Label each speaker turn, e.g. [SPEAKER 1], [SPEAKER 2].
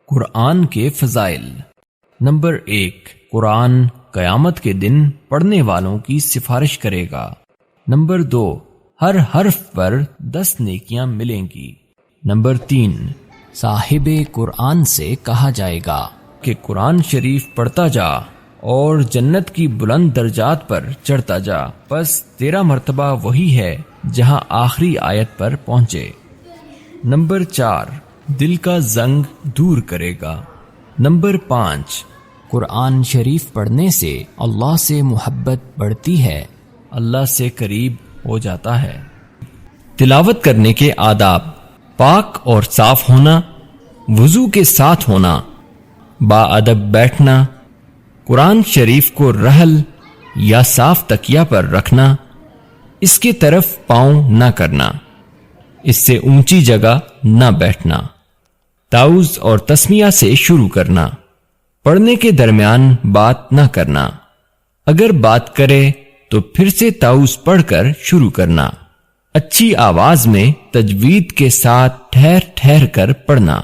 [SPEAKER 1] قرآن کے فضائل۔ نمبر 1، قرآن قیامت کے دن پڑھنے والوں کی سفارش کرے گا۔ نمبر 2، ہر حرف پر 10 نیکیاں ملیں گی۔ نمبر 3،
[SPEAKER 2] صاحب قرآن سے کہا جائے گا
[SPEAKER 1] کہ قرآن شریف پڑھتا جا اور جنت کی بلند درجات پر چڑھتا جا، بس تیرا مرتبہ وہی ہے جہاں آخری آیت پر پہنچے۔ نمبر 4، دل کا زنگ دور کرے گا۔ نمبر 5،
[SPEAKER 2] قرآن شریف پڑھنے سے اللہ سے محبت بڑھتی ہے،
[SPEAKER 1] اللہ سے قریب ہو جاتا ہے۔ تلاوت کرنے کے آداب: پاک اور صاف ہونا، وضو کے ساتھ ہونا، با ادب بیٹھنا، قرآن شریف کو رحل یا صاف تکیہ پر رکھنا، اس کے طرف پاؤں نہ کرنا، اس سے اونچی جگہ نہ بیٹھنا، تعوذ اور تسمیہ سے شروع کرنا، پڑھنے کے درمیان بات نہ کرنا، اگر بات کرے تو پھر سے تعوذ پڑھ کر شروع کرنا، اچھی آواز میں تجوید کے ساتھ ٹھہر ٹھہر کر پڑھنا۔